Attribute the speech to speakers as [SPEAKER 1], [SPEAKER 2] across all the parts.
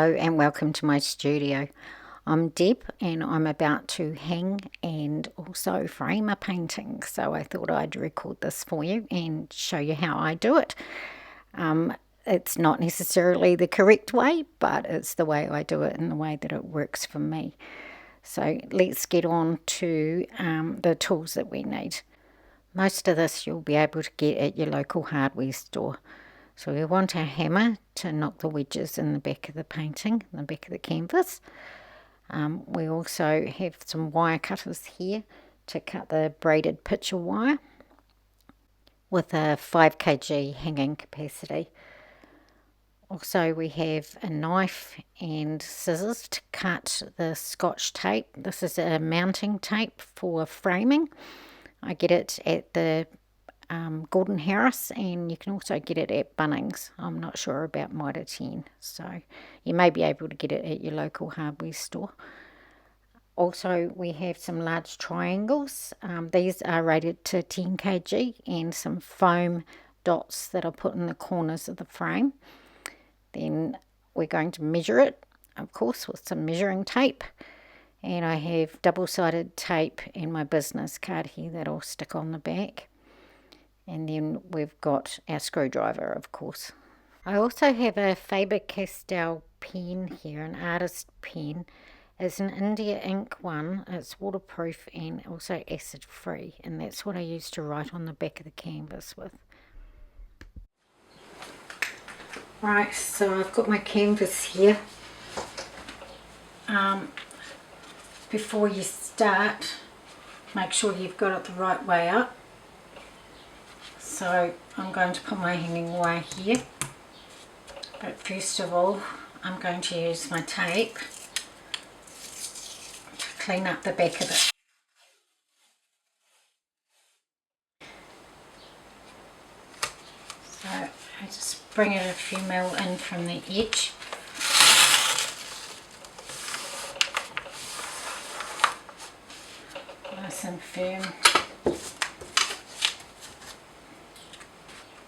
[SPEAKER 1] Hello and welcome to my studio. I'm Deb and I'm about to hang and also frame a painting, so I thought I'd record this for you and show you how I do it. It's not necessarily the correct way, but it's the way I do it and the way that it works for me. So let's get on to the tools that we need. Most of this you'll be able to get at your local hardware store. So we want a hammer to knock the wedges in the back of the painting, in the back of the canvas. We also have some wire cutters here to cut the braided picture wire with a 5 kg hanging capacity. Also we have a knife and scissors to cut the Scotch tape. This is a mounting tape for framing. I get it at the Gordon Harris, and you can also get it at Bunnings. I'm not sure about Mitre 10, so you may be able to get it at your local hardware store. Also we have some large triangles. These are rated to 10 kg and some foam dots that are put in the corners of the frame. Then we're going to measure it, of course, with some measuring tape. And I have double-sided tape and my business card here that I'll stick on the back. And then we've got our screwdriver, of course. I also have a Faber-Castell pen here, an artist pen. It's an India ink one. It's waterproof and also acid-free. And that's what I use to write on the back of the canvas with. Right, so I've got my canvas here. Before you start, make sure you've got it the right way up. So I'm going to put my hanging wire here, but first of all I'm going to use my tape to clean up the back of it. So I just bring it a few mil in from the edge. Nice and firm.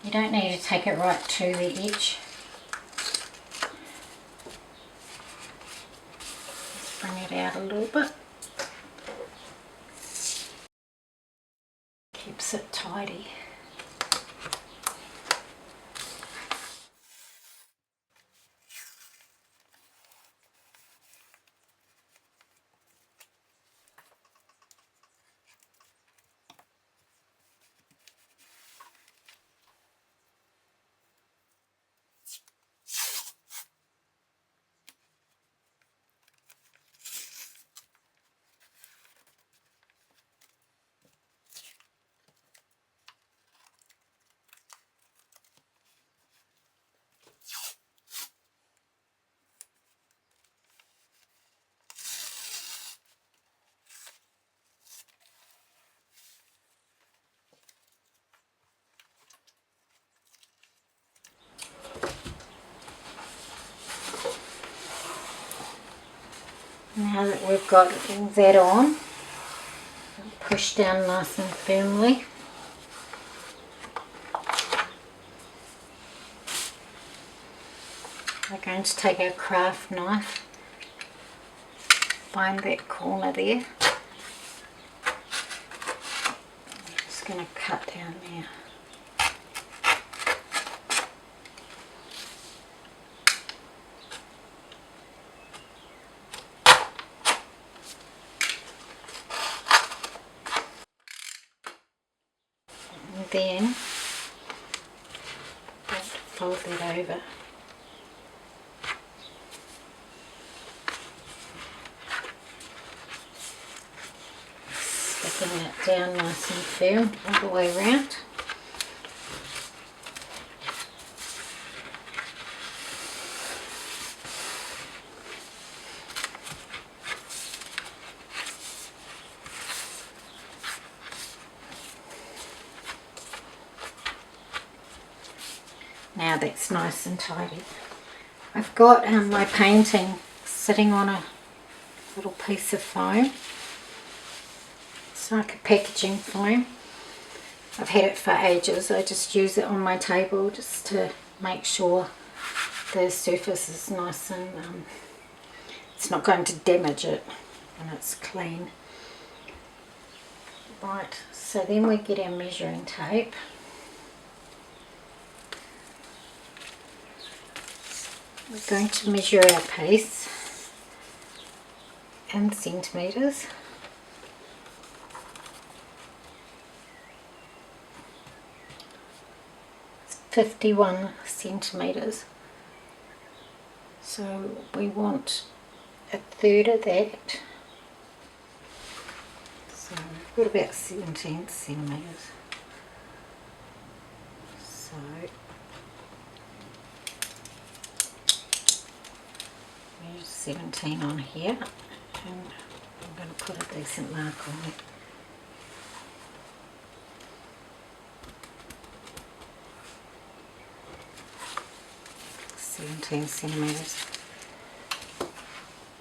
[SPEAKER 1] You don't need to take it right to the edge. Just bring it out a little bit. Keeps it tidy. Now that we've got all that on, push down nice and firmly. We're going to take our craft knife, find that corner there. I'm just going to cut down there. Then fold that over. Sticking it down nice and firm all the way around. Now that's nice and tidy. I've got my painting sitting on a little piece of foam. It's like a packaging foam. I've had it for ages. I just use it on my table just to make sure the surface is nice and it's not going to damage it when it's clean. Right, so then we get our measuring tape. We're going to measure our piece in centimetres. It's 51 centimetres. So we want a third of that. So we've got about 17 centimetres. So there's 17 on here, and I'm going to put a decent mark on it. .17 centimetres.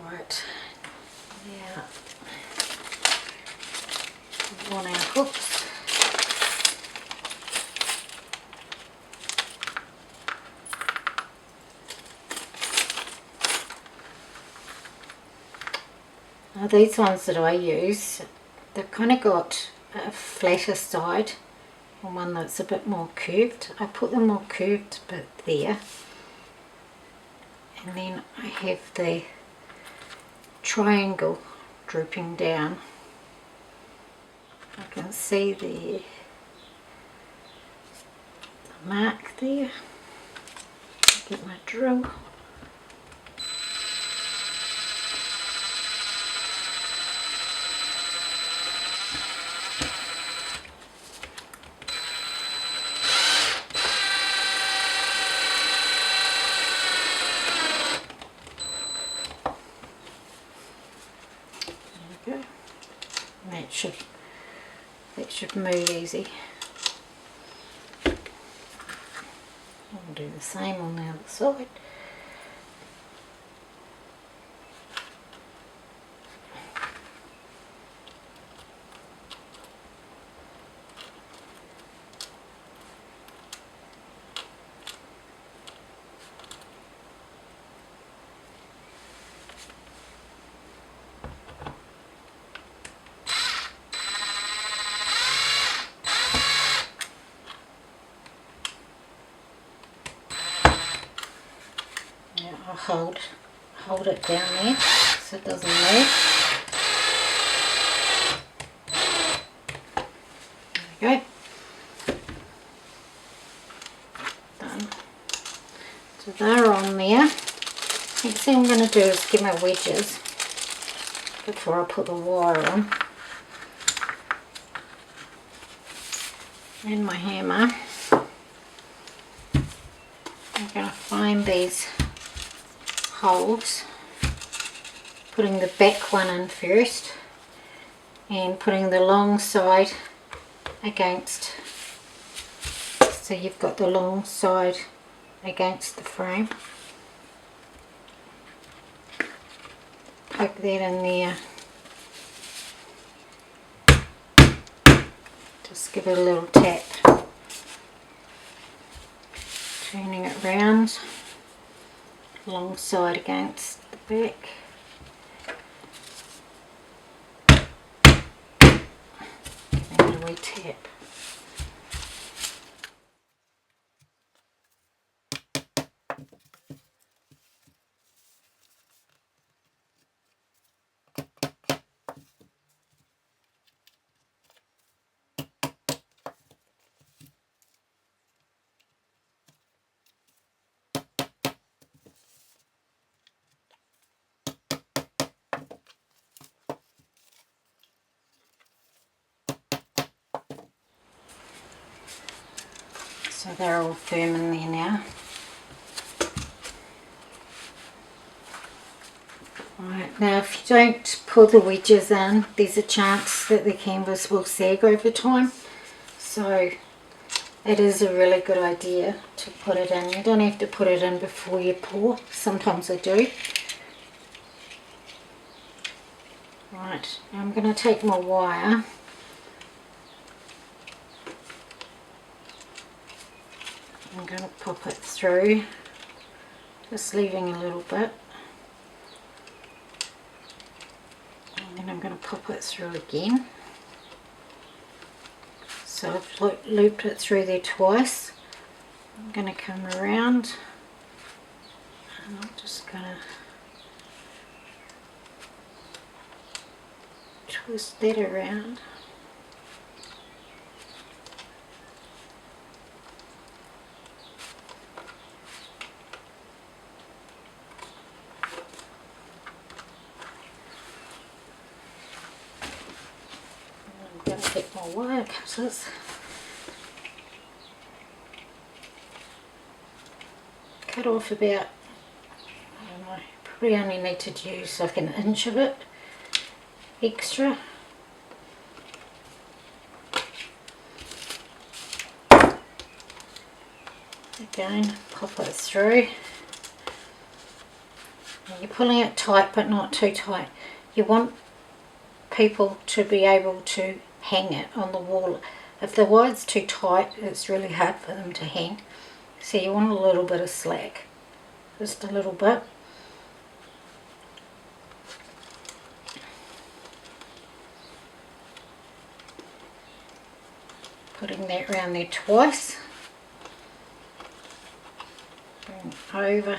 [SPEAKER 1] Right, now we want our hooks. Now these ones that I use, they've kind of got a flatter side and one that's a bit more curved. I put the more curved bit there, and then I have the triangle drooping down. I can see the mark there. Get my drill. That should move easy. I'll do the same on the other side. I'll hold it down there so it doesn't move. There we go. Done. So they're on there. Next thing I'm going to do is get my wedges before I put the wire on. And my hammer. I'm going to find these holes, putting the back one in first and putting the long side against, so you've got the long side against the frame. Poke that in there, just give it a little tap, turning it round. Long side against the back. Giving it a wee tap. So they're all firm in there now. Right, now if you don't pull the wedges in, there's a chance that the canvas will sag over time. So it is a really good idea to put it in. You don't have to put it in before you pour. Sometimes I do. Right, now I'm going to take my wire. I'm going to pop it through just leaving a little bit, and then I'm going to pop it through again. So I've looped it through there twice. I'm going to come around and I'm just going to twist that around. I'm going to get my wire cutters. Cut off about, I don't know, probably only need to use like an inch of it extra. Again, pop it through. And you're pulling it tight but not too tight. You want people to be able to hang it on the wall. If the wire's too tight, it's really hard for them to hang. So you want a little bit of slack, just a little bit. Putting that around there twice. Bring it over.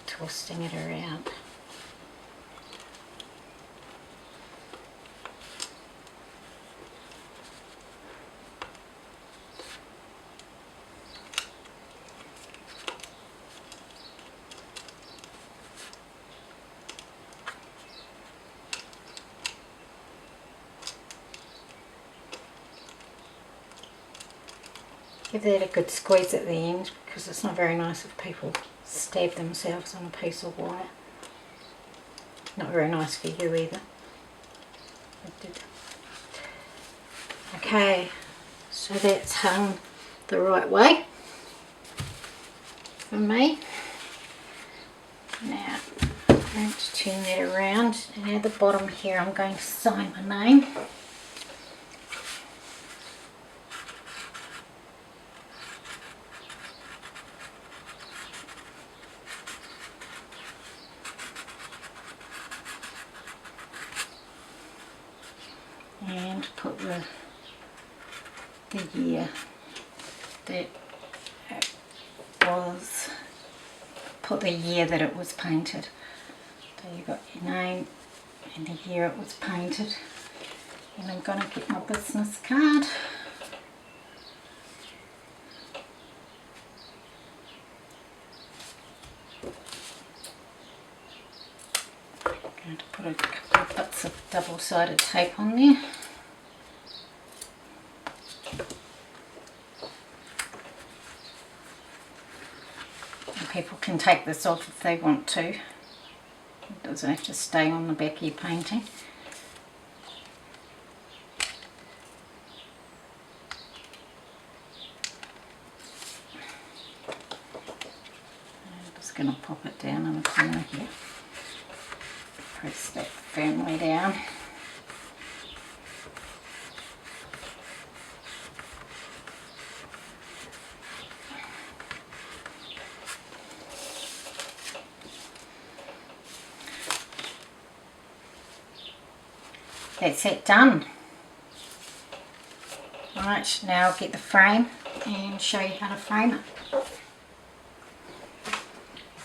[SPEAKER 1] Twisting it around. Give that a good squeeze at the end, because it's not very nice if people stab themselves on a piece of wire. Not very nice for you either. Okay, so that's hung the right way for me. Now I'm going to turn that around, and at the bottom here I'm going to sign my name. And put the year that it was, put the year that it was painted. So you got your name and the year it was painted. And I'm going to get my business card. I'm going to put a couple of bits of double-sided tape on there. And people can take this off if they want to. It doesn't have to stay on the back of your painting. I'm just going to pop it down in the corner here. Press that firmly down. That's it done. Right, now I'll get the frame and show you how to frame it.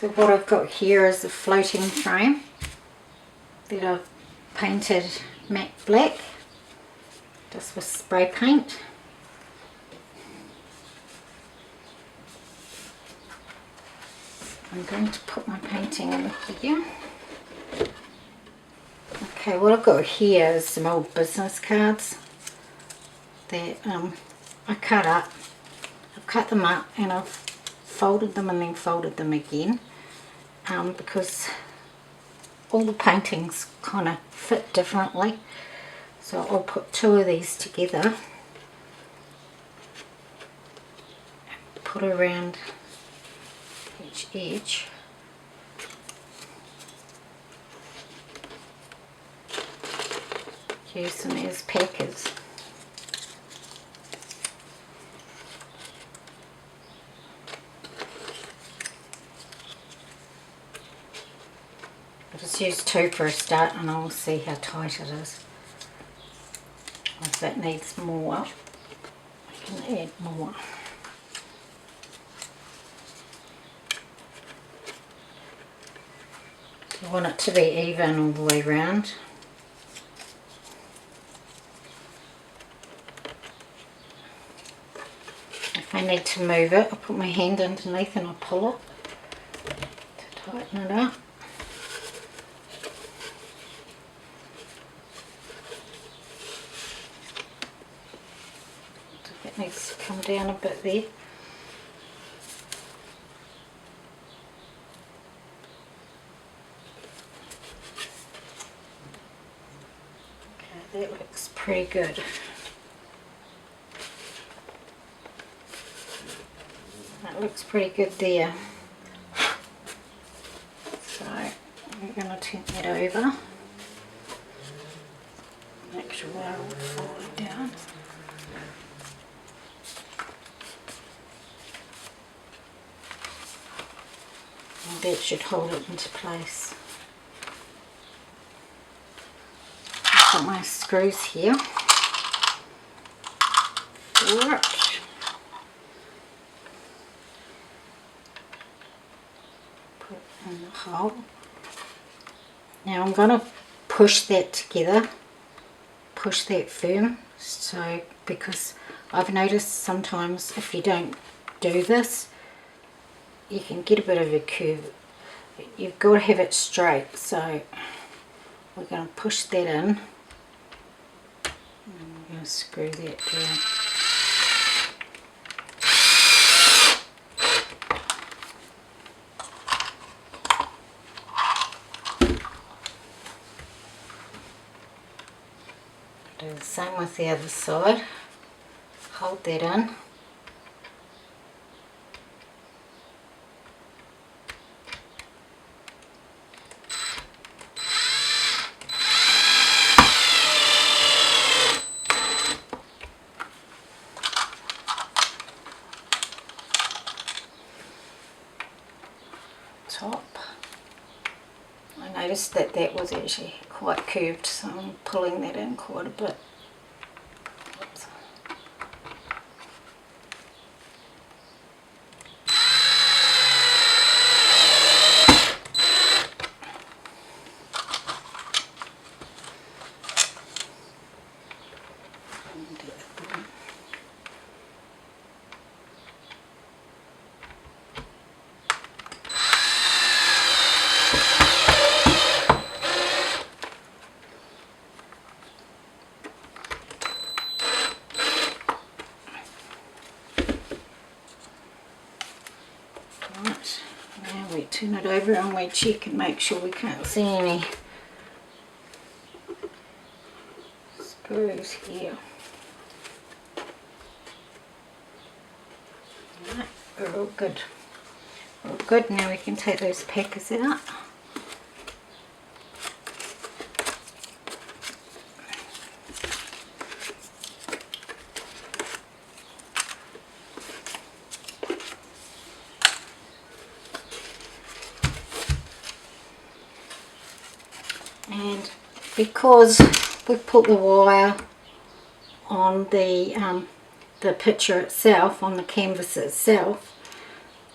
[SPEAKER 1] So what I've got here is a floating frame that I've painted matte black, just with spray paint. I'm going to put my painting in here. Okay, what I've got here is some old business cards that I cut up. I've cut them up and I've folded them and then folded them again because all the paintings kind of fit differently. So I'll put two of these together, put around each edge. Use them as packers. just use 2 for a start and I'll see how tight it is. If it needs more, I can add more. You want it to be even all the way around. If I need to move it, I'll put my hand underneath and I'll pull it to tighten it up. So it needs to come down a bit there. Okay, that looks pretty good. That looks pretty good there. So we're going to turn that over. Make sure they're all falling down. And that should hold it into place. I've got my screws here for it. Put it in the hole. Now I'm going to push that together, push that firm, so because I've noticed sometimes if you don't do this you can get a bit of a curve. You've got to have it straight, so we're going to push that in and we're going to screw that down. Do the same with the other side. Hold that in. Top. I noticed that that was actually quite curved, so I'm pulling that in quite a bit. Oops. Right, now we turn it over and we check and make sure we can't see any screws here. Right, we're all good. All good, now we can take those packers out. And because we've put the wire on the picture itself, on the canvas itself,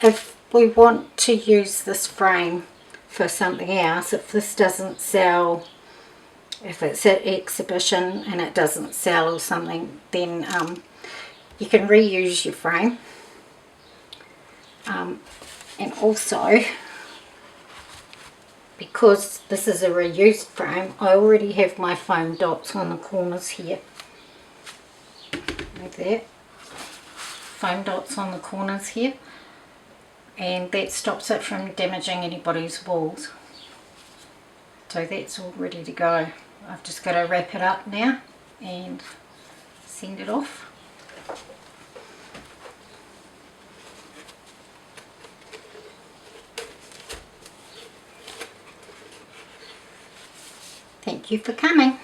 [SPEAKER 1] if we want to use this frame for something else, if this doesn't sell, if it's at exhibition and it doesn't sell or something, then you can reuse your frame. And also, because this is a reused frame, I already have my foam dots on the corners here. Like that. Foam dots on the corners here. And that stops it from damaging anybody's walls. So that's all ready to go. I've just got to wrap it up now and send it off. Thank you for coming.